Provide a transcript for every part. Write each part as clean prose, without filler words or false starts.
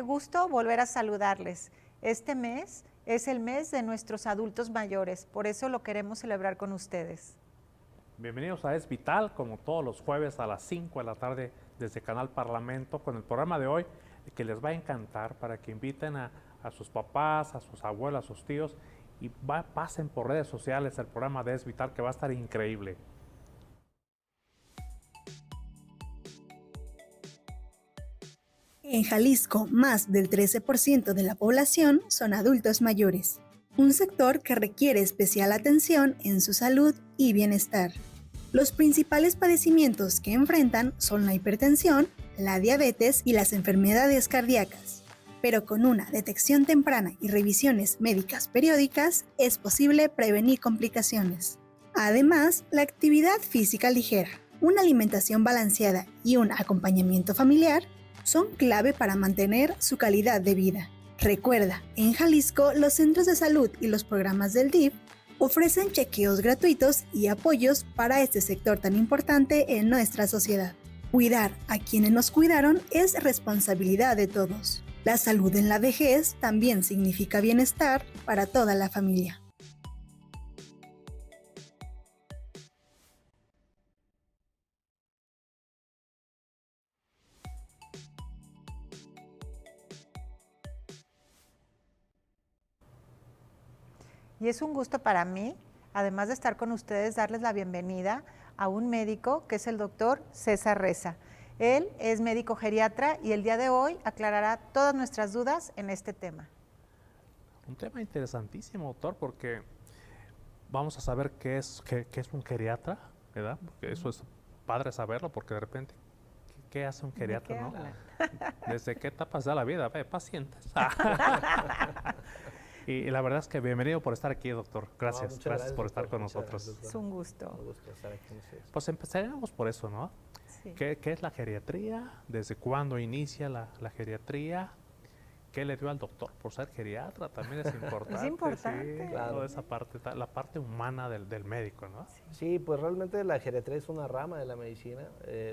Qué gusto volver a saludarles. Este mes es el mes de nuestros adultos mayores, por eso lo queremos celebrar con ustedes. Bienvenidos a Es Vital, como todos los jueves a las 5 de la tarde desde Canal Parlamento, con el programa de hoy que les va a encantar para que inviten a sus papás, a sus abuelos, a sus tíos y pasen por redes sociales el programa de Es Vital, que va a estar increíble. En Jalisco, más del 13% de la población son adultos mayores, un sector que requiere especial atención en su salud y bienestar. Los principales padecimientos que enfrentan son la hipertensión, la diabetes y las enfermedades cardíacas. Pero con una detección temprana y revisiones médicas periódicas es posible prevenir complicaciones. Además, la actividad física ligera, una alimentación balanceada y un acompañamiento familiar son clave para mantener su calidad de vida. Recuerda, en Jalisco, los centros de salud y los programas del DIF ofrecen chequeos gratuitos y apoyos para este sector tan importante en nuestra sociedad. Cuidar a quienes nos cuidaron es responsabilidad de todos. La salud en la vejez también significa bienestar para toda la familia. Y es un gusto para mí, además de estar con ustedes, darles la bienvenida a un médico que es el doctor César Reza. Él es médico geriatra y el día de hoy aclarará todas nuestras dudas en este tema. Un tema interesantísimo, doctor, porque vamos a saber qué es un geriatra, ¿verdad? Porque eso es padre saberlo, porque de repente, ¿qué hace un geriatra, no? ¿Desde qué etapas de la vida? Ve, pacientes. Y la verdad es que bienvenido por estar aquí, doctor. Gracias, No, gracias por estar con nosotros. Gracias, Es un gusto. Un gusto estar aquí con ustedes. Pues empezaremos por eso, ¿no? Sí. ¿Qué es la geriatría? ¿Desde cuándo inicia la geriatría? ¿Qué le dio al doctor por ser geriatra? También es importante. Es importante. Sí, Claro. toda esa parte, la parte humana del médico, ¿no? Sí, pues realmente la geriatría es una rama de la medicina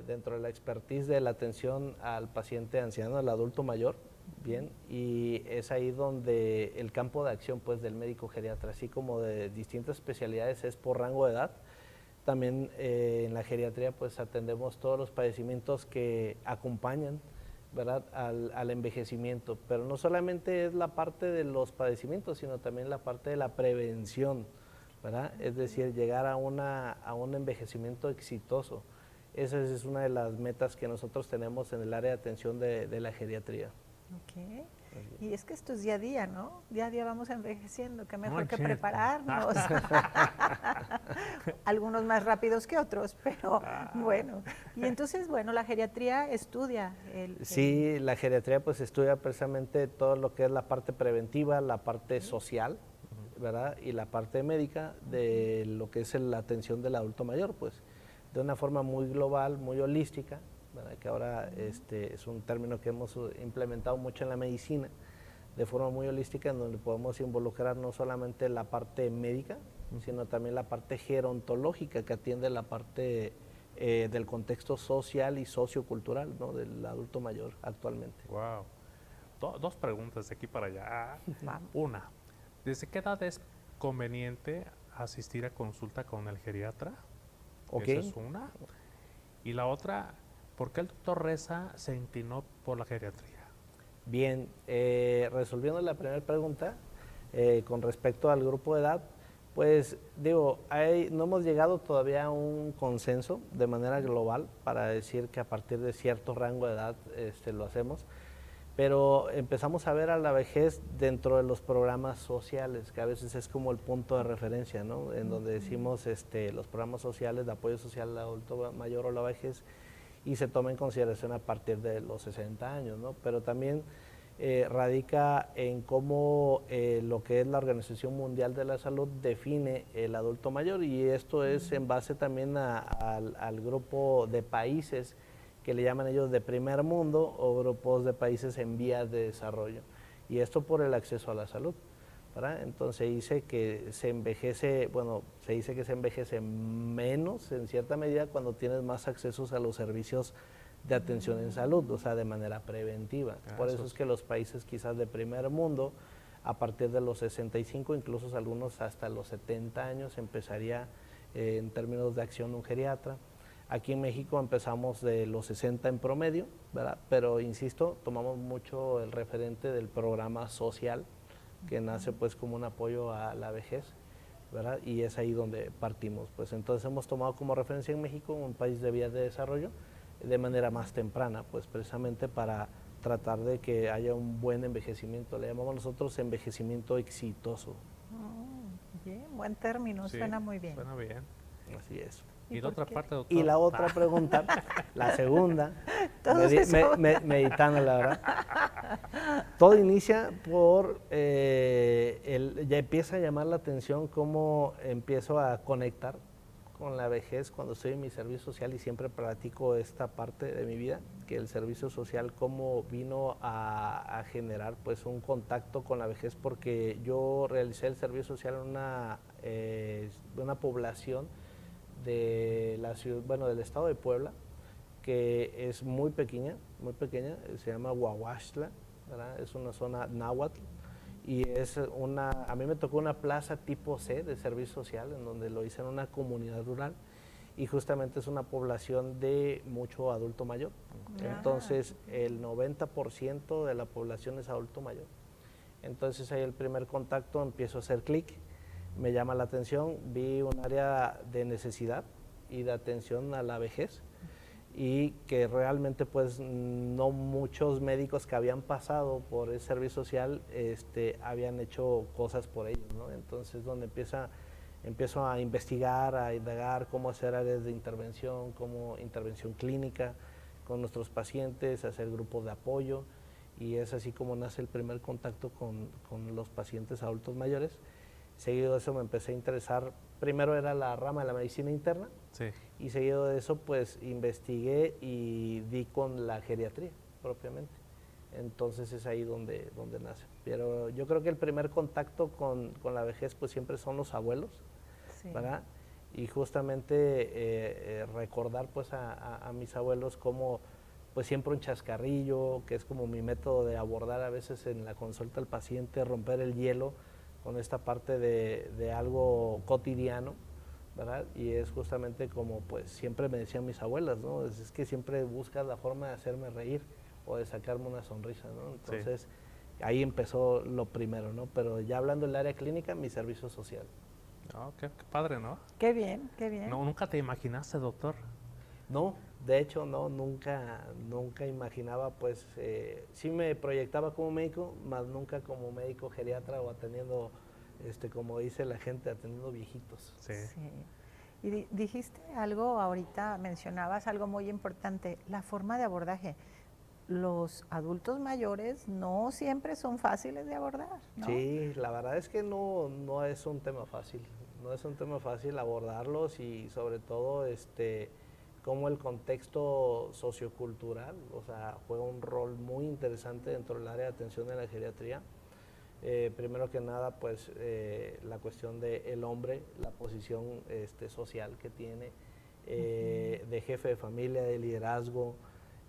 dentro de la expertise de la atención al paciente anciano, al adulto mayor, bien, y es ahí donde el campo de acción pues del médico geriatra, así como de distintas especialidades, es por rango de edad. También en la geriatría pues atendemos todos los padecimientos que acompañan, ¿verdad?, al envejecimiento, pero no solamente es la parte de los padecimientos, sino también la parte de la prevención, ¿verdad? Es decir, llegar a un envejecimiento exitoso. Esa es una de las metas que nosotros tenemos en el área de atención de la geriatría. Ok. Y es que esto es día a día, ¿no? Día a día vamos envejeciendo, qué mejor No, que sí. prepararnos. Algunos más rápidos que otros, pero bueno. Y entonces, bueno, la geriatría estudia Sí, la geriatría pues estudia precisamente todo lo que es la parte preventiva, la parte social, ¿verdad?, y la parte médica de lo que es la atención del adulto mayor, pues de una forma muy global, muy holística, ¿verdad?, que ahora es un término que hemos implementado mucho en la medicina, de forma muy holística, en donde podemos involucrar no solamente la parte médica, sino también la parte gerontológica, que atiende la parte del contexto social y sociocultural, ¿no?, del adulto mayor actualmente. Wow. Dos preguntas de aquí para allá. Vamos. Una, ¿desde qué edad es conveniente asistir a consulta con el geriatra? Ok. Esa es una. Y la otra, ¿por qué el doctor Reza se inclinó por la geriatría? Bien, resolviendo la primera pregunta, con respecto al grupo de edad, pues digo, no hemos llegado todavía a un consenso de manera global para decir que a partir de cierto rango de edad lo hacemos, pero empezamos a ver a la vejez dentro de los programas sociales, que a veces es como el punto de referencia, ¿no?, en donde decimos los programas sociales de apoyo social al adulto mayor o la vejez, y se toma en consideración a partir de los 60 años, ¿no? Pero también radica en cómo lo que es la Organización Mundial de la Salud define el adulto mayor, y esto es en base también al grupo de países que le llaman ellos de primer mundo o grupos de países en vías de desarrollo, y esto por el acceso a la salud, ¿verdad? Entonces dice que se envejece, bueno, se dice que se envejece menos en cierta medida cuando tienes más accesos a los servicios de atención en salud, o sea, de manera preventiva. Por eso es que los países quizás de primer mundo, a partir de los 65, incluso algunos hasta los 70 años, empezaría en términos de acción un geriatra. Aquí en México empezamos de los 60 en promedio, ¿verdad? Pero insisto, tomamos mucho el referente del programa social, que nace pues como un apoyo a la vejez, ¿verdad? Y es ahí donde partimos. Pues entonces hemos tomado como referencia en México un país de vías de desarrollo de manera más temprana, pues precisamente para tratar de que haya un buen envejecimiento. Le llamamos nosotros envejecimiento exitoso. Bien, buen término, Sí, suena muy bien. Suena bien. Así es. ¿Y la otra parte, doctor? Y la otra pregunta, la segunda, meditando la verdad. Todo inicia por, ya empieza a llamar la atención cómo empiezo a conectar con la vejez cuando estoy en mi servicio social, y siempre platico esta parte de mi vida, que el servicio social cómo vino a generar pues un contacto con la vejez, porque yo realicé el servicio social en una población de la ciudad, bueno, del estado de Puebla, que es muy pequeña, se llama Huahuaxtla, ¿verdad? Es una zona náhuatl, y a mí me tocó una plaza tipo C de servicio social, en donde lo hice en una comunidad rural, y justamente es una población de mucho adulto mayor. Entonces, el 90% de la población es adulto mayor. Entonces, ahí el primer contacto, empiezo a hacer clic, me llama la atención, vi un área de necesidad y de atención a la vejez, y que realmente pues no muchos médicos que habían pasado por el servicio social habían hecho cosas por ellos, ¿no? Entonces donde empiezo a investigar, a indagar cómo hacer áreas de intervención, como intervención clínica con nuestros pacientes, hacer grupos de apoyo, y es así como nace el primer contacto con los pacientes adultos mayores. Seguido de eso me empecé a interesar, primero era la rama de la medicina interna, Sí. y seguido de eso pues investigué y di con la geriatría propiamente. Entonces es ahí donde nace. Pero yo creo que el primer contacto con la vejez pues siempre son los abuelos, Sí. ¿verdad? Y justamente recordar pues a mis abuelos como pues siempre un chascarrillo, que es como mi método de abordar a veces en la consulta al paciente, romper el hielo con esta parte de algo cotidiano, ¿verdad? Y es justamente como pues siempre me decían mis abuelas, ¿no? Es que siempre buscas la forma de hacerme reír o de sacarme una sonrisa, ¿no? Entonces ahí empezó lo primero, ¿no? Pero ya hablando del área clínica, mi servicio social. Oh, qué padre, ¿no? Qué bien, qué bien. No, ¿nunca te imaginaste, doctor? No, de hecho no, nunca imaginaba, pues sí me proyectaba como médico, más nunca como médico geriatra o atendiendo, como dice la gente, atendiendo viejitos. Sí. Sí. Y dijiste algo ahorita, mencionabas algo muy importante, la forma de abordaje. Los adultos mayores no siempre son fáciles de abordar, ¿no? Sí, la verdad es que no es un tema fácil, no es un tema fácil abordarlos, y sobre todo cómo el contexto sociocultural, o sea, juega un rol muy interesante dentro del área de atención de la geriatría. Primero que nada, pues la cuestión del hombre, la posición social que tiene, de jefe de familia, de liderazgo,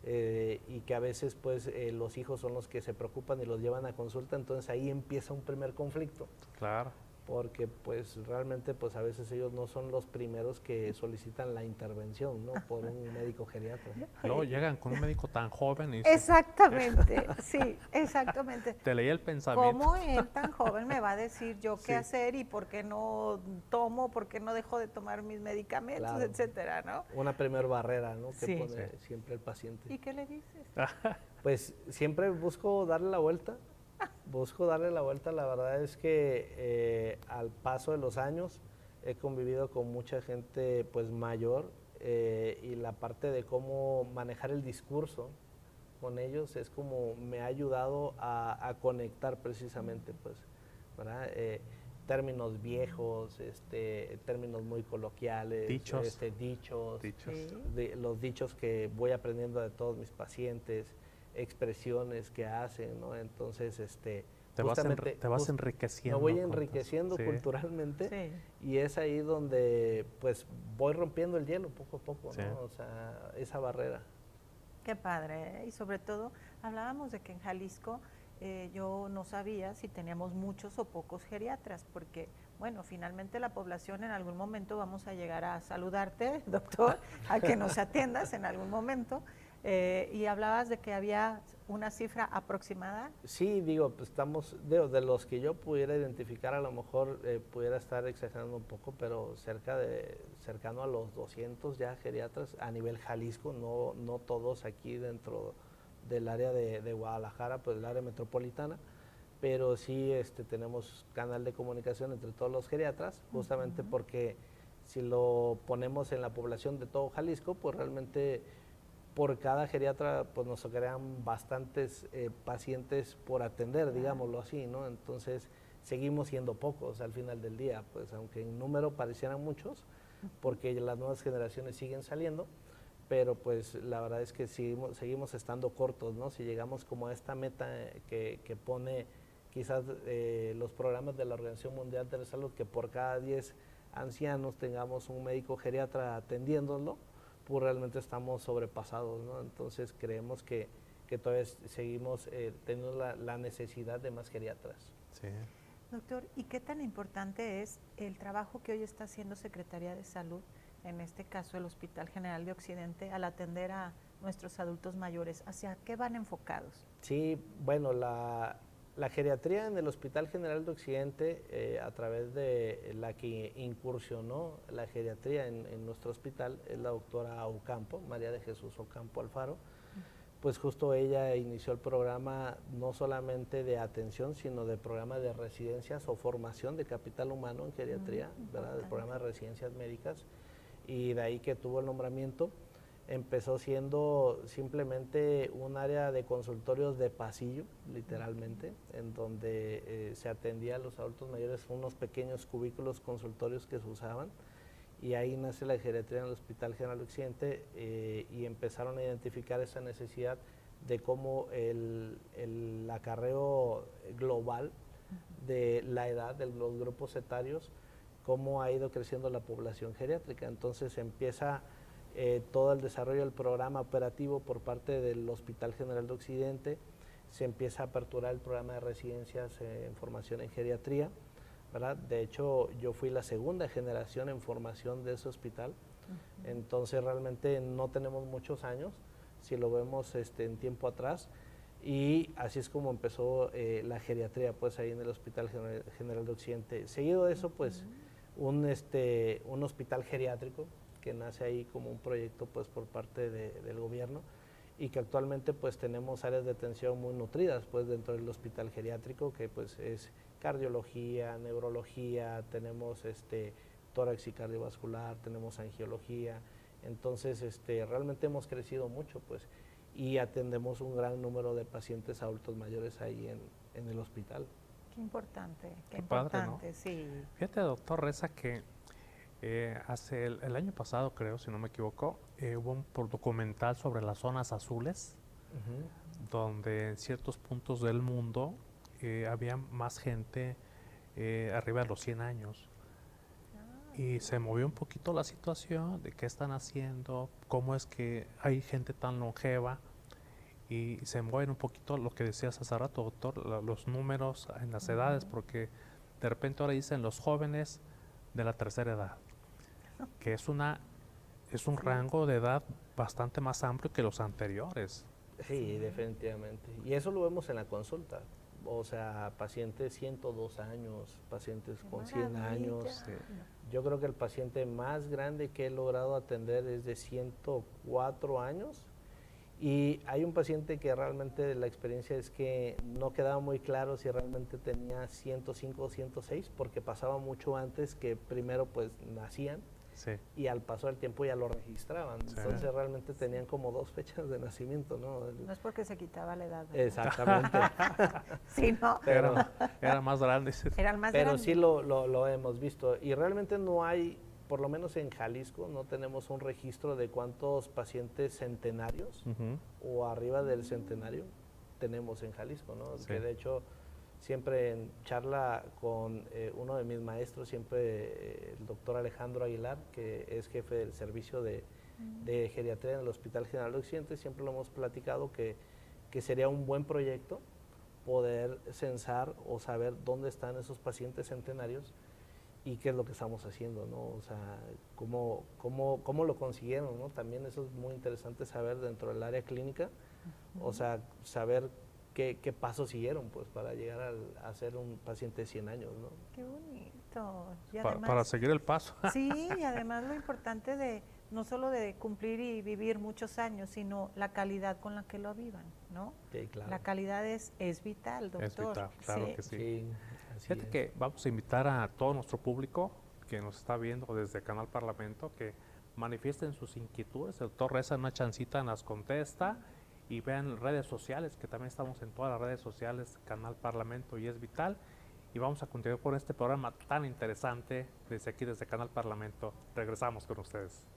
y que a veces pues los hijos son los que se preocupan y los llevan a consulta. Entonces ahí empieza un primer conflicto. Claro. Porque pues realmente pues a veces ellos no son los primeros que solicitan la intervención, ¿no? Por un médico geriatra. Luego llegan con un médico tan joven y Exactamente, sí, exactamente. te leía el pensamiento. ¿Cómo él tan joven me va a decir yo Sí. qué hacer y por qué no tomo, por qué no dejo de tomar mis medicamentos, Claro. etcétera, ¿no? Una primer barrera, ¿no? Que Sí. pone siempre el paciente. ¿Y qué le dices? Pues siempre busco darle la vuelta. La verdad es que al paso de los años he convivido con mucha gente pues mayor, y la parte de cómo manejar el discurso con ellos es como me ha ayudado a conectar precisamente, pues, ¿verdad? Términos viejos, términos muy coloquiales, Dichos. dichos, Sí. los dichos que voy aprendiendo de todos mis pacientes, expresiones que hacen, ¿no? Entonces, te vas enriqueciendo. me voy enriqueciendo Sí. culturalmente, Sí. y es ahí donde pues voy rompiendo el hielo poco a poco, Sí. ¿no? O sea, esa barrera. Qué padre, ¿eh? Y sobre todo hablábamos de que en Jalisco yo no sabía si teníamos muchos o pocos geriatras, porque bueno, finalmente la población en algún momento vamos a llegar a saludarte, doctor, a que nos atiendas en algún momento, y hablabas de que había una cifra aproximada. Sí, digo, pues estamos, de los que yo pudiera identificar, a lo mejor pudiera estar exagerando un poco, pero cercano a los 200 ya geriatras a nivel Jalisco, no todos aquí dentro del área de Guadalajara, pues el área metropolitana, pero sí tenemos canal de comunicación entre todos los geriatras, justamente porque si lo ponemos en la población de todo Jalisco, pues realmente por cada geriatra pues nos tocarían bastantes pacientes por atender, digámoslo así, ¿no? Entonces seguimos siendo pocos al final del día, pues aunque en número parecieran muchos, porque las nuevas generaciones siguen saliendo, pero pues la verdad es que seguimos estando cortos, ¿no? Si llegamos como a esta meta que pone quizás los programas de la Organización Mundial de la Salud, que por cada 10 ancianos tengamos un médico geriatra atendiéndolo, pues realmente estamos sobrepasados, ¿no? Entonces creemos que todavía seguimos teniendo la necesidad de más geriatras. Sí. Doctor, ¿y qué tan importante es el trabajo que hoy está haciendo Secretaría de Salud, en este caso el Hospital General de Occidente, al atender a nuestros adultos mayores? ¿Hacia qué van enfocados? Sí, bueno, la geriatría en el Hospital General de Occidente, a través de la que incursionó la geriatría en nuestro hospital, es la doctora Ocampo, María de Jesús Ocampo Alfaro. Pues justo ella inició el programa no solamente de atención, sino de programa de residencias o formación de capital humano en geriatría, ¿verdad? El programa de residencias médicas, y de ahí que tuvo el nombramiento. Empezó siendo simplemente un área de consultorios de pasillo, literalmente, en donde se atendía a los adultos mayores, unos pequeños cubículos consultorios que se usaban, y ahí nace la geriatría en el Hospital General de Occidente, y empezaron a identificar esa necesidad de cómo el acarreo global de la edad de los grupos etarios, cómo ha ido creciendo la población geriátrica. Entonces empieza todo el desarrollo del programa operativo por parte del Hospital General de Occidente, se empieza a aperturar el programa de residencias en formación en geriatría, ¿verdad? De hecho, yo fui la segunda generación en formación de ese hospital, entonces realmente no tenemos muchos años, si lo vemos en tiempo atrás, y así es como empezó la geriatría, pues ahí en el Hospital General de Occidente. Seguido de eso, pues un hospital geriátrico, que nace ahí como un proyecto pues por parte del gobierno, y que actualmente pues tenemos áreas de atención muy nutridas pues dentro del hospital geriátrico, que pues es cardiología, neurología, tenemos tórax y cardiovascular, tenemos angiología. Entonces realmente hemos crecido mucho pues, y atendemos un gran número de pacientes adultos mayores ahí en el hospital. Qué importante, Qué importante, padre, ¿no? sí. Fíjate, doctor Reza, que hace el año pasado, creo, si no me equivoco, hubo un documental sobre las zonas azules, donde en ciertos puntos del mundo había más gente arriba de los 100 años. Y se movió un poquito la situación de qué están haciendo, cómo es que hay gente tan longeva, y se mueven un poquito lo que decías hace rato, doctor, los números en las edades, porque de repente ahora dicen los jóvenes de la tercera edad, que es un rango de edad bastante más amplio que los anteriores. Sí, definitivamente. Y eso lo vemos en la consulta. O sea, pacientes 102 años, pacientes con 100 años. Yo creo que el paciente más grande que he logrado atender es de 104 años. Y hay un paciente que realmente la experiencia es que no quedaba muy claro si realmente tenía 105 o 106, porque pasaba mucho antes que primero pues nacían. Sí. Y al paso del tiempo ya lo registraban. Sí. Entonces realmente tenían como 2 fechas de nacimiento, ¿no? No es porque se quitaba la edad, ¿verdad? Exactamente. Sí, ¿no? Pero eran más grandes. Eran más pero grandes. Sí lo hemos visto. Y realmente no hay, por lo menos en Jalisco, no tenemos un registro de cuántos pacientes centenarios o arriba del centenario tenemos en Jalisco, ¿no? Sí. Que de hecho siempre en charla con uno de mis maestros, siempre el doctor Alejandro Aguilar, que es jefe del servicio de de geriatría en el Hospital General de Occidente, siempre lo hemos platicado que sería un buen proyecto poder censar o saber dónde están esos pacientes centenarios y qué es lo que estamos haciendo, ¿no? O sea, cómo lo consiguieron, ¿no? También eso es muy interesante saber dentro del área clínica, o sea, saber qué pasos siguieron, pues, para llegar a ser un paciente de 100 años, ¿no? Qué bonito. Y Para seguir el paso. Sí, y además lo importante de no solo de cumplir y vivir muchos años, sino la calidad con la que lo vivan, ¿no? Sí, claro. La calidad es vital, doctor. Es vital, claro que sí. Sí, así Fíjate es. que vamos a invitar a todo nuestro público que nos está viendo desde Canal Parlamento que manifiesten sus inquietudes. El doctor Reza una chancita nos contesta y vean redes sociales, que también estamos en todas las redes sociales, Canal Parlamento y Es Vital. Y vamos a continuar por este programa tan interesante desde aquí, desde Canal Parlamento. Regresamos con ustedes.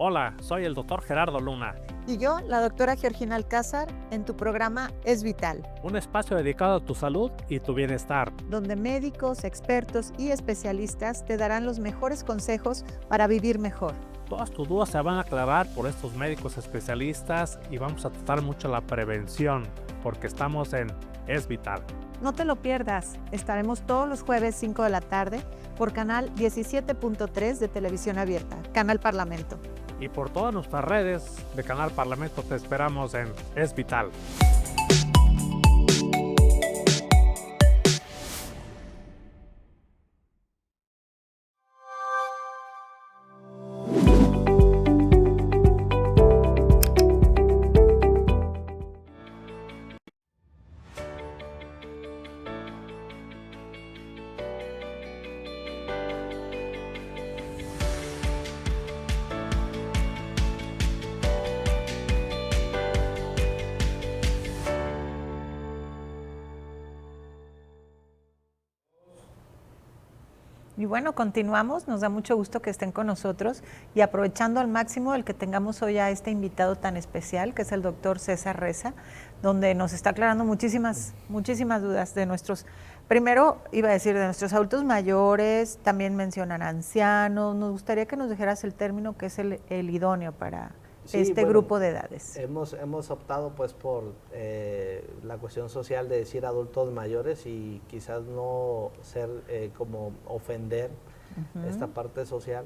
Hola, soy el doctor Gerardo Luna. Y yo, la doctora Georgina Alcázar, en tu programa Es Vital. Un espacio dedicado a tu salud y tu bienestar. Donde médicos, expertos y especialistas te darán los mejores consejos para vivir mejor. Todas tus dudas se van a aclarar por estos médicos especialistas y vamos a tratar mucho la prevención, porque estamos en Es Vital. No te lo pierdas, estaremos todos los jueves 5 de la tarde por canal 17.3 de Televisión Abierta, Canal Parlamento. y por todas nuestras redes de Canal Parlamento. Te esperamos en Es Vital. Y bueno, continuamos, nos da mucho gusto que estén con nosotros y aprovechando al máximo el que tengamos hoy a este invitado tan especial, que es el doctor César Reza, donde nos está aclarando muchísimas dudas de nuestros, primero iba a decir de nuestros adultos mayores, también mencionan ancianos. Nos gustaría que nos dijeras el término que es el idóneo para este grupo de edades. Hemos optado pues por la cuestión social de decir adultos mayores y quizás no ser como ofender esta parte social,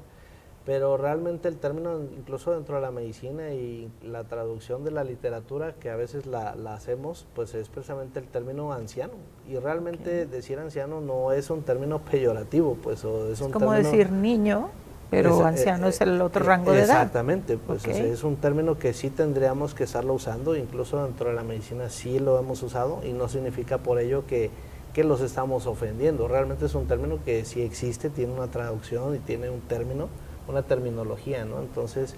pero realmente el término, incluso dentro de la medicina y la traducción de la literatura que a veces la hacemos, pues es precisamente el término anciano, y realmente decir anciano no es un término peyorativo, pues es un como término, decir niño, pero anciano es el otro rango de edad. Exactamente, pues es un término que sí tendríamos que estarlo usando, incluso dentro de la medicina sí lo hemos usado, y no significa por ello que los estamos ofendiendo. Realmente es un término que sí existe, tiene una traducción y tiene un término, una terminología, ¿no? Entonces,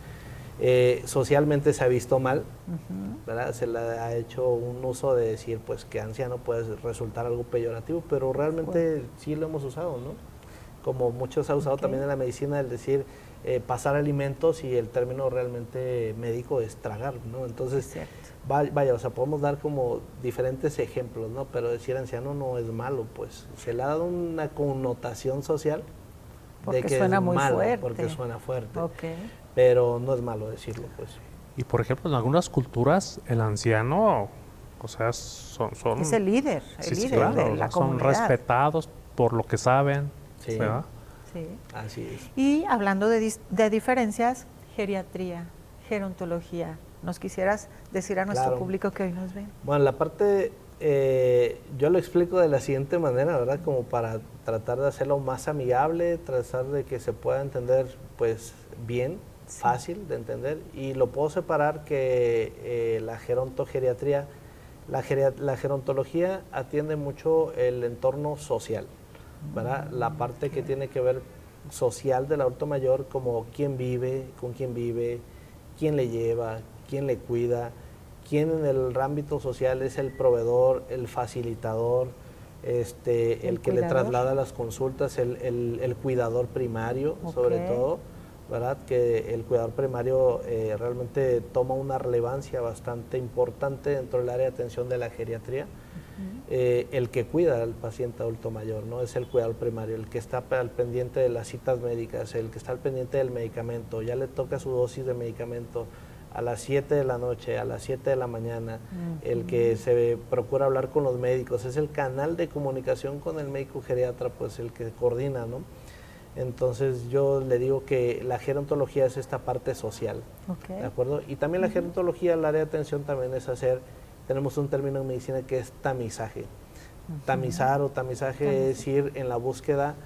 socialmente se ha visto mal, ¿verdad? Se le ha hecho un uso de decir pues que anciano puede resultar algo peyorativo, pero realmente sí lo hemos usado, ¿no? Como muchos ha usado también en la medicina, el decir pasar alimentos, y el término realmente médico es tragar, ¿no? Entonces, vaya, o sea, podemos dar como diferentes ejemplos, ¿no? Pero decir anciano no es malo, pues se le ha dado una connotación social porque de que suena es muy malo, fuerte. porque suena fuerte, pero no es malo decirlo, pues. Y por ejemplo, en algunas culturas el anciano, o sea, es el líder, claro, de la son comunidad. Respetados por lo que saben. Sí. ¿Verdad? Sí. Así es. Y hablando de diferencias, geriatría, gerontología, ¿nos quisieras decir a nuestro público que hoy nos ve? Bueno, la parte, yo lo explico de la siguiente manera, ¿verdad? Como para tratar de hacerlo más amigable, tratar de que se pueda entender pues bien, fácil de entender, y lo puedo separar que la gerontogeriatría, la gerontología atiende mucho el entorno social, ¿verdad? La parte que tiene que ver social del adulto mayor, como quién vive, con quién vive, quién le lleva, quién le cuida, quién en el ámbito social es el proveedor, el facilitador, el que le traslada las consultas, el cuidador primario, sobre todo, ¿verdad? Que el cuidador primario realmente toma una relevancia bastante importante dentro del área de atención de la geriatría. El que cuida al paciente adulto mayor, ¿no? Es el cuidador primario, el que está al pendiente de las citas médicas, el que está al pendiente del medicamento, ya le toca su dosis de medicamento a las 7 de la noche, a las 7 de la mañana, el que se procura hablar con los médicos, es el canal de comunicación con el médico geriatra, pues el que coordina, ¿no? Entonces yo le digo que la gerontología es esta parte social, ¿de acuerdo? Y también la gerontología, el área de atención también es tenemos un término en medicina que es tamizaje. Tamizar o tamizaje es ir en la búsqueda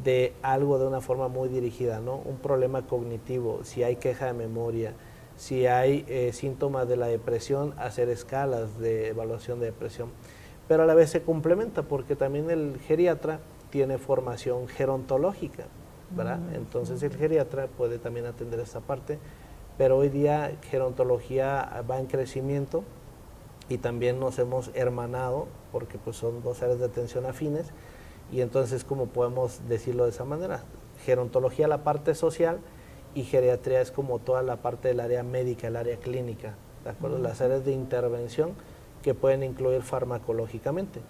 de algo de una forma muy dirigida, ¿no? Un problema cognitivo, si hay queja de memoria, si hay síntomas de la depresión, hacer escalas de evaluación de depresión. Pero a la vez se complementa porque también el geriatra tiene formación gerontológica, ¿verdad? Entonces el geriatra puede también atender esta parte, pero hoy día gerontología va en crecimiento y también nos hemos hermanado porque pues son dos áreas de atención afines, y entonces como podemos decirlo de esa manera, gerontología la parte social y geriatría es como toda la parte del área médica, el área clínica, ¿de acuerdo? Las áreas de intervención que pueden incluir farmacológicamente,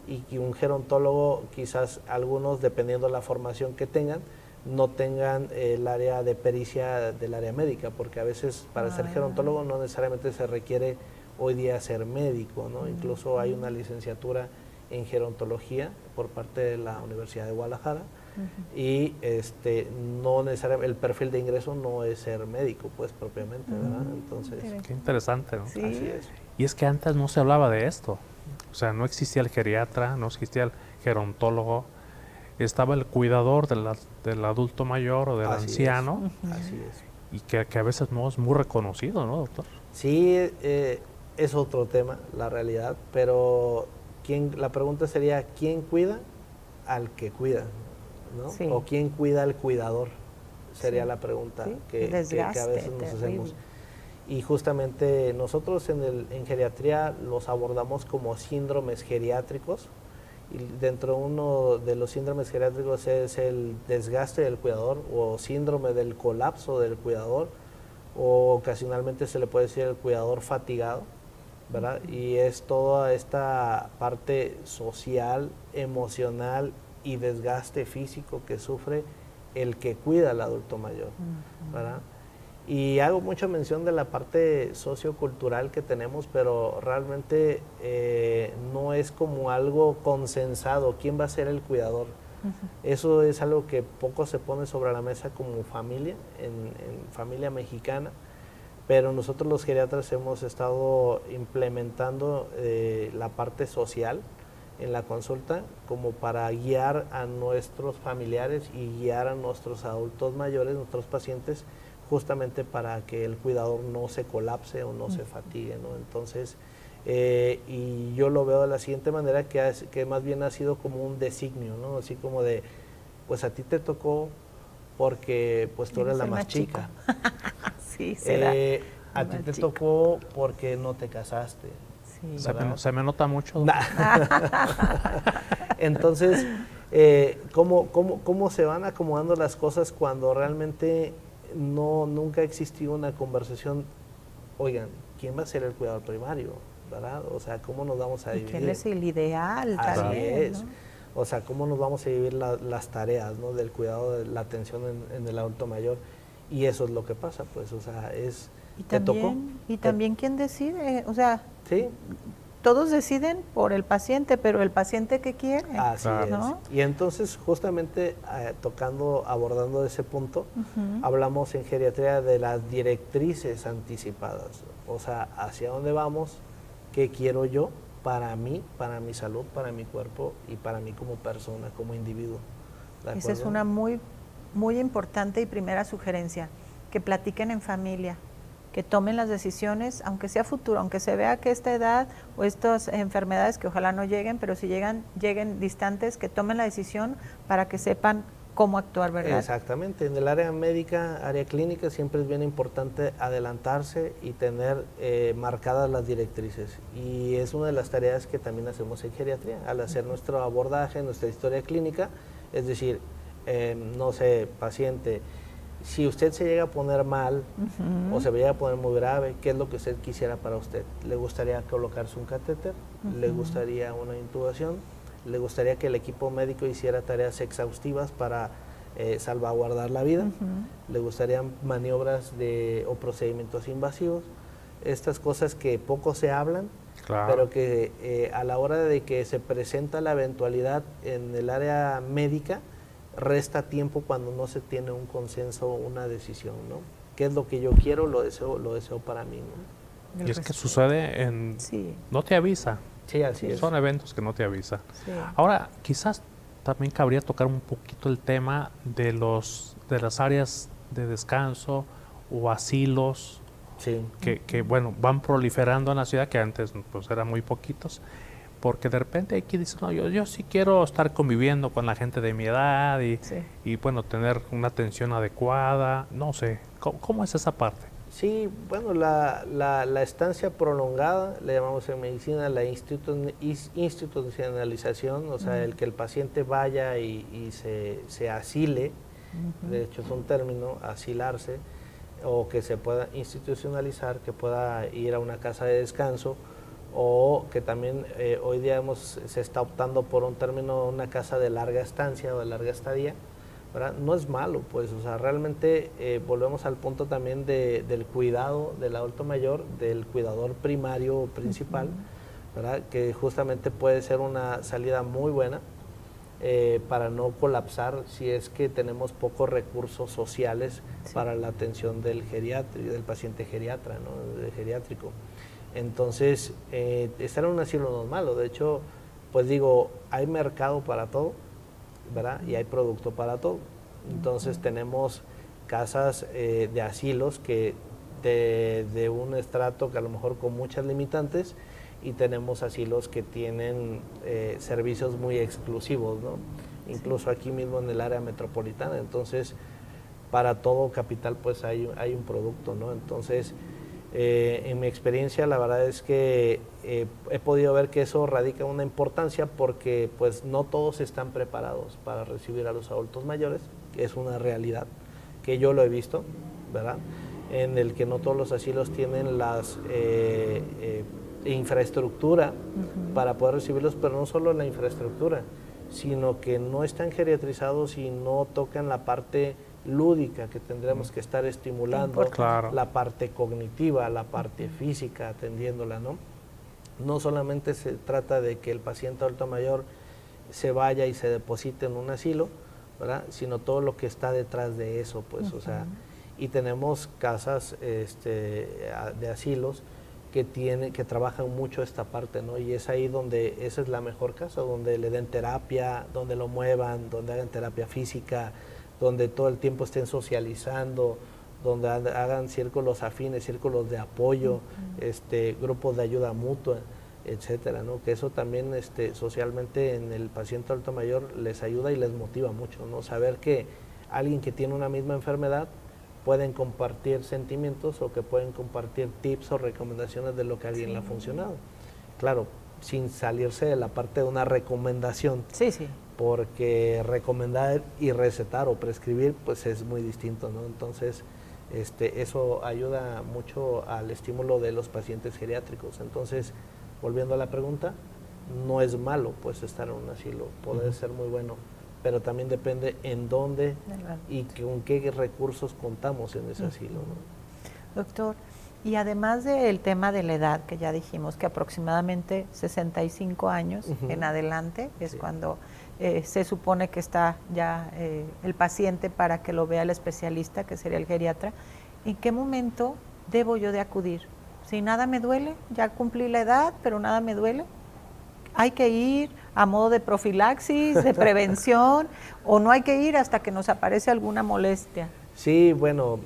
y que un gerontólogo, quizás algunos, dependiendo de la formación que tengan, no tengan el área de pericia del área médica, porque a veces para ser gerontólogo no necesariamente se requiere hoy día ser médico, ¿no? Incluso hay una licenciatura en gerontología por parte de la Universidad de Guadalajara, y no necesariamente, el perfil de ingreso no es ser médico, pues propiamente, ¿verdad? Entonces, Qué interesante, ¿no? Sí. así es. Y es que antes no se hablaba de esto. O sea, no existía el geriatra, no existía el gerontólogo. Estaba el cuidador del adulto mayor o del Así anciano, Así es. y que a veces no es muy reconocido, ¿no, doctor? Sí, es otro tema, la realidad, pero la pregunta sería, ¿quién cuida al que cuida? ¿No? Sí. ¿O quién cuida al cuidador? Sería Sí. la pregunta Sí, que a desgaste veces nos terrible. hacemos. Y justamente nosotros en geriatría los abordamos como síndromes geriátricos. Y dentro de uno de los síndromes geriátricos es el desgaste del cuidador o síndrome del colapso del cuidador, o ocasionalmente se le puede decir el cuidador fatigado, ¿verdad? Y es toda esta parte social, emocional y desgaste físico que sufre el que cuida al adulto mayor, ¿verdad? Y hago mucha mención de la parte sociocultural que tenemos, pero realmente no es como algo consensado. ¿Quién va a ser el cuidador? Eso es algo que poco se pone sobre la mesa como familia, en familia mexicana, pero nosotros los geriatras hemos estado implementando la parte social en la consulta como para guiar a nuestros familiares y guiar a nuestros adultos mayores, nuestros pacientes, justamente para que el cuidador no se colapse o no se fatigue, ¿no? Entonces, y yo lo veo de la siguiente manera, que más bien ha sido como un designio, ¿no? Así como de, pues a ti te tocó porque pues tú eres la más chica. Sí, será. A ti te tocó porque no te casaste. Sí. Se me nota mucho. Entonces, ¿cómo se van acomodando las cosas cuando realmente nunca existió una conversación? Oigan, ¿quién va a ser el cuidador primario? ¿Verdad? O sea, ¿cómo nos vamos a ¿Y dividir? quién es el ideal Así también, es. ¿no? O sea, ¿cómo nos vamos a dividir las tareas, ¿no? Del cuidado, de la atención en el adulto mayor? Y eso es lo que pasa, pues, o sea, ¿te tocó? Y también quién decide, o sea, Sí, todos deciden por el paciente, pero el paciente ¿qué quiere? así Claro. ¿no? es. Y entonces, justamente abordando ese punto, hablamos en geriatría de las directrices anticipadas. O sea, hacia dónde vamos, qué quiero yo para mí, para mi salud, para mi cuerpo y para mí como persona, como individuo. ¿De Esa es acuerdo? una muy, muy importante y primera sugerencia, que platiquen en familia, que tomen las decisiones, aunque sea futuro, aunque se vea que esta edad o estas enfermedades que ojalá no lleguen, pero si lleguen distantes, que tomen la decisión para que sepan cómo actuar, ¿verdad? Exactamente. En el área médica, área clínica, siempre es bien importante adelantarse y tener marcadas las directrices. Y es una de las tareas que también hacemos en geriatría, al hacer nuestro abordaje, nuestra historia clínica, es decir, no sé, paciente, si usted se llega a poner mal o se llega a poner muy grave, ¿qué es lo que usted quisiera para usted? ¿Le gustaría colocarse un catéter? ¿Le gustaría una intubación? ¿Le gustaría que el equipo médico hiciera tareas exhaustivas para salvaguardar la vida? ¿Le gustarían maniobras o procedimientos invasivos? Estas cosas que poco se hablan, Claro. pero que a la hora de que se presenta la eventualidad en el área médica, resta tiempo cuando no se tiene un consenso, una decisión, ¿no? ¿Qué es lo que yo quiero? Lo deseo para mí, ¿no? Y es que sucede Sí, no te avisa. Sí, así es. Son eventos que no te avisa. sí. Ahora, quizás también cabría tocar un poquito el tema de las áreas de descanso o asilos Sí. que bueno, van proliferando en la ciudad, que antes pues eran muy poquitos, porque de repente aquí dicen, no, yo sí quiero estar conviviendo con la gente de mi edad Sí. y bueno, tener una atención adecuada, no sé, ¿cómo es esa parte? Sí, bueno, la estancia prolongada, le llamamos en medicina la institucionalización, o sea, el que el paciente vaya y se asile, de hecho es un término, asilarse, o que se pueda institucionalizar, que pueda ir a una casa de descanso, o que también hoy día se está optando por un término, una casa de larga estancia o de larga estadía, ¿verdad? No es malo, pues, o sea, realmente volvemos al punto también del cuidado del adulto mayor, del cuidador primario o principal, ¿verdad? Que justamente puede ser una salida muy buena para no colapsar si es que tenemos pocos recursos sociales para la atención del paciente geriatra, ¿no? Del geriátrico. Entonces, estar en un asilo normal, de hecho, pues digo, hay mercado para todo, ¿verdad? Y hay producto para todo. Entonces tenemos casas de asilos que de un estrato que a lo mejor con muchas limitantes, y tenemos asilos que tienen servicios muy exclusivos, ¿no? Incluso aquí mismo en el área metropolitana. Entonces, para todo capital pues hay un producto, ¿no? Entonces, en mi experiencia la verdad es que he podido ver que eso radica una importancia, porque pues no todos están preparados para recibir a los adultos mayores. Es una realidad que yo lo he visto, ¿verdad? En el que no todos los asilos tienen las infraestructura para poder recibirlos, pero no solo la infraestructura, sino que no están geriatrizados y no tocan la parte lúdica que tendremos que estar estimulando, claro, la parte cognitiva, la parte física, atendiéndola, ¿no? No solamente se trata de que el paciente adulto mayor se vaya y se deposite en un asilo, ¿verdad? Sino todo lo que está detrás de eso, pues, o sea, y tenemos casas de asilos que trabajan mucho esta parte, ¿no? Y es ahí donde esa es la mejor casa, donde le den terapia, donde lo muevan, donde hagan terapia física, donde todo el tiempo estén socializando, donde hagan círculos afines, círculos de apoyo, grupos de ayuda mutua, etcétera, ¿no? Que eso también socialmente en el paciente adulto mayor les ayuda y les motiva mucho, ¿no? Saber que alguien que tiene una misma enfermedad pueden compartir sentimientos, o que pueden compartir tips o recomendaciones de lo que a alguien le ha funcionado. Claro, sin salirse de la parte de una recomendación. Sí, sí. Porque recomendar y recetar o prescribir pues es muy distinto, ¿no? Entonces, eso ayuda mucho al estímulo de los pacientes geriátricos. Entonces, volviendo a la pregunta, no es malo pues estar en un asilo, puede ser muy bueno, pero también depende en dónde y con qué recursos contamos en ese asilo, ¿no? Doctor, y además del tema de la edad, que ya dijimos que aproximadamente 65 años en adelante es cuando se supone que está ya el paciente para que lo vea el especialista, que sería el geriatra, ¿en qué momento debo yo de acudir? Si nada me duele, ya cumplí la edad, pero nada me duele, ¿hay que ir a modo de profilaxis, de prevención, o no hay que ir hasta que nos aparece alguna molestia? Sí, bueno,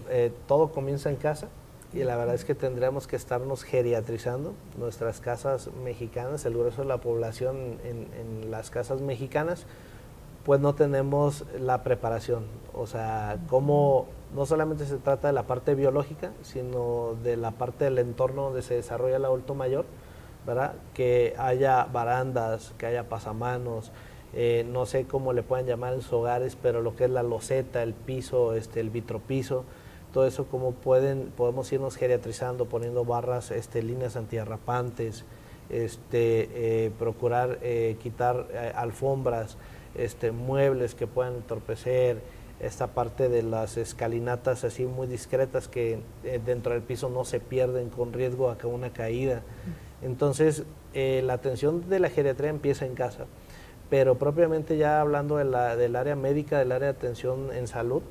todo comienza en casa, y la verdad es que tendríamos que estarnos geriatrizando. Nuestras casas mexicanas, el grueso de la población en las casas mexicanas, pues no tenemos la preparación. O sea, como no solamente se trata de la parte biológica, sino de la parte del entorno donde se desarrolla el adulto mayor, ¿verdad? Que haya barandas, que haya pasamanos, no sé cómo le puedan llamar en sus hogares, pero lo que es la loseta, el piso, el vitropiso, todo eso, como podemos irnos geriatrizando, poniendo barras, líneas antiderrapantes, procurar quitar alfombras, muebles que puedan entorpecer, esta parte de las escalinatas así muy discretas que dentro del piso no se pierden con riesgo a que una caída. Entonces, la atención de la geriatría empieza en casa, pero propiamente ya hablando del área médica, del área de atención en salud,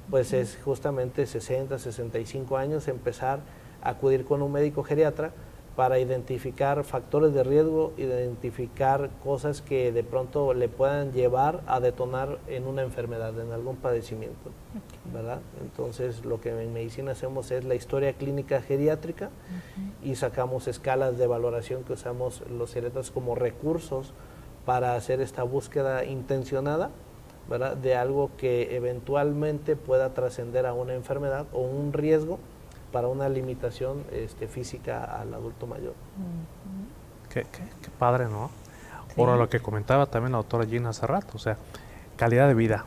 pues es justamente 60, 65 años empezar a acudir con un médico geriatra para identificar factores de riesgo, identificar cosas que de pronto le puedan llevar a detonar en una enfermedad, en algún padecimiento, ¿verdad? Entonces, lo que en medicina hacemos es la historia clínica geriátrica y sacamos escalas de valoración que usamos los geriatras como recursos para hacer esta búsqueda intencionada, ¿verdad? De algo que eventualmente pueda trascender a una enfermedad o un riesgo para una limitación física al adulto mayor. Qué padre, ¿no? Sí. Ahora, lo que comentaba también la doctora Gina hace rato, o sea, calidad de vida.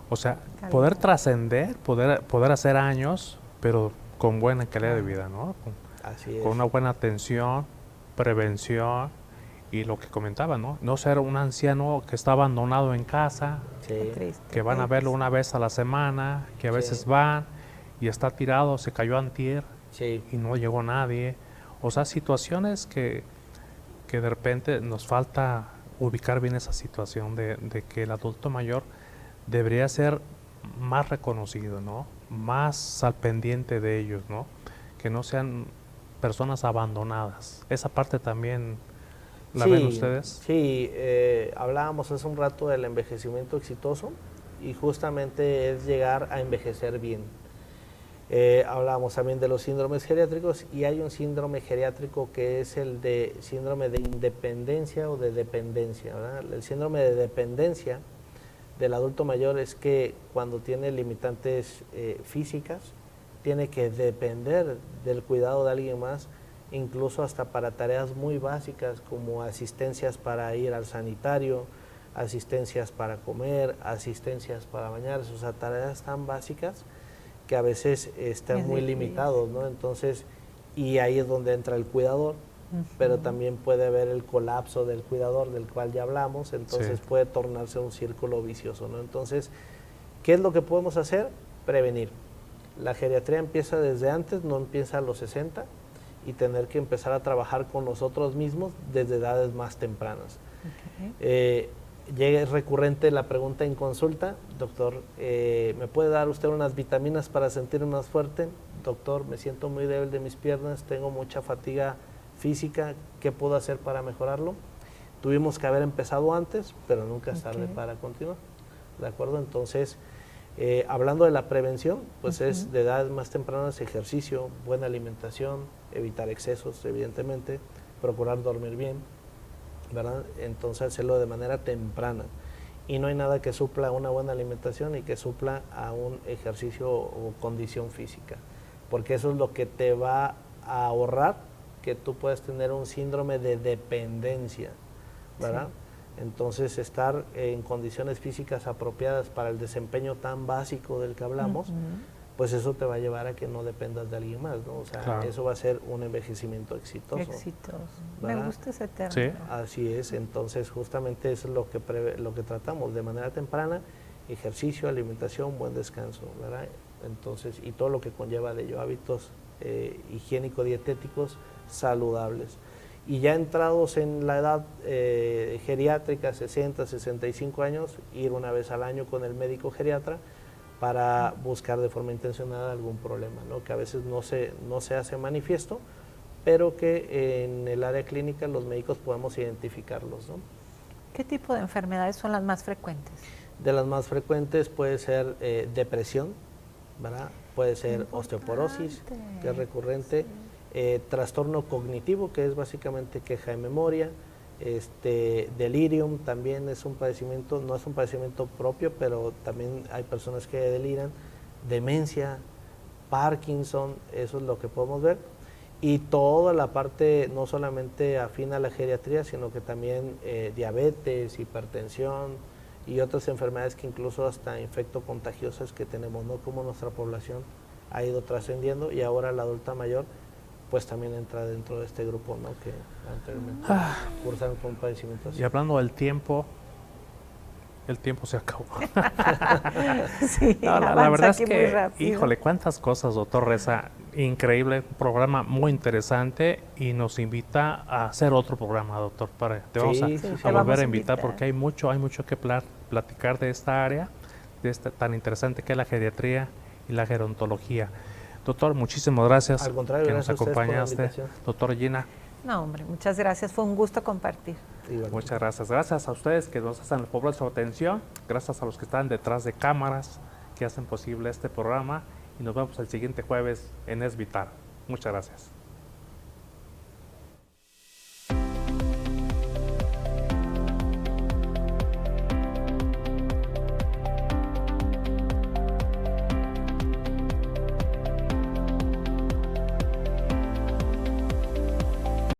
O sea, poder trascender, poder hacer años, pero con buena calidad de vida, ¿no? Así es. Con una buena atención, prevención, y lo que comentaba, ¿no? No ser un anciano que está abandonado en casa, que van a verlo una vez a la semana, que a veces van y está tirado, se cayó antier y no llegó nadie. O sea, situaciones que de repente nos falta ubicar bien esa situación de que el adulto mayor debería ser más reconocido, ¿no? Más al pendiente de ellos, ¿no? Que no sean personas abandonadas. Esa parte también la ven ustedes. Sí, hablábamos hace un rato del envejecimiento exitoso y justamente es llegar a envejecer bien. Hablábamos también de los síndromes geriátricos y hay un síndrome geriátrico que es el de síndrome de independencia o de dependencia, ¿verdad? El síndrome de dependencia del adulto mayor es que cuando tiene limitantes físicas, tiene que depender del cuidado de alguien más, incluso hasta para tareas muy básicas como asistencias para ir al sanitario, asistencias para comer, asistencias para bañarse, o sea, tareas tan básicas que a veces están muy limitados, ¿no? Entonces, y ahí es donde entra el cuidador, pero también puede haber el colapso del cuidador del cual ya hablamos, entonces puede tornarse un círculo vicioso, ¿no? Entonces, ¿qué es lo que podemos hacer? Prevenir. La geriatría empieza desde antes, no empieza a los 60, y tener que empezar a trabajar con nosotros mismos desde edades más tempranas. Es recurrente la pregunta en consulta, doctor, ¿me puede dar usted unas vitaminas para sentirme más fuerte? Doctor, me siento muy débil de mis piernas, tengo mucha fatiga física, ¿qué puedo hacer para mejorarlo? Tuvimos que haber empezado antes, pero nunca es tarde para continuar, ¿de acuerdo? Entonces, hablando de la prevención, pues es de edades más tempranas, ejercicio, buena alimentación, evitar excesos, evidentemente, procurar dormir bien, ¿verdad? Entonces hacerlo de manera temprana. Y no hay nada que supla una buena alimentación y que supla a un ejercicio o condición física, porque eso es lo que te va a ahorrar que tú puedas tener un síndrome de dependencia, ¿verdad? Sí. Entonces estar en condiciones físicas apropiadas para el desempeño tan básico del que hablamos, pues eso te va a llevar a que no dependas de alguien más, ¿no? O sea, eso va a ser un envejecimiento exitoso. Exitoso. ¿verdad? Me gusta ese término. Sí. Así es, entonces justamente eso es lo que tratamos de manera temprana, ejercicio, alimentación, buen descanso, ¿verdad? Entonces, y todo lo que conlleva de ello, hábitos higiénico-dietéticos saludables. Y ya entrados en la edad geriátrica, 60, 65 años, ir una vez al año con el médico geriatra para buscar de forma intencionada algún problema, ¿no? Que a veces no se hace manifiesto, pero que en el área clínica los médicos podemos identificarlos, ¿no? ¿Qué tipo de enfermedades son las más frecuentes? De las más frecuentes puede ser depresión, ¿verdad? Puede ser osteoporosis, que es recurrente, trastorno cognitivo, que es básicamente queja de memoria, delirium también es un padecimiento, no es un padecimiento propio, pero también hay personas que deliran, demencia, Parkinson, eso es lo que podemos ver, y toda la parte no solamente afina a la geriatría, sino que también diabetes, hipertensión y otras enfermedades que incluso hasta infectocontagiosas que tenemos, ¿no? Como nuestra población ha ido trascendiendo y ahora la adulta mayor pues también entra dentro de este grupo, ¿no? Que anteriormente cursaron con padecimientos. Y hablando del tiempo, el tiempo se acabó. Sí, no, la verdad es que, rápido. híjole, cuántas cosas, doctor Reza, increíble, un programa muy interesante y nos invita a hacer otro programa, doctor. Te vamos a volver a invitar porque hay mucho que platicar de esta área, de tan interesante que es la geriatría y la gerontología. Doctor, muchísimas gracias. Al contrario, que nos acompañaste. Doctor Gina. No, hombre, muchas gracias. Fue un gusto compartir. Muchas gracias. Gracias a ustedes que nos hacen el favor de su atención. Gracias a los que están detrás de cámaras que hacen posible este programa. Y nos vemos el siguiente jueves en Es Vital. Muchas gracias.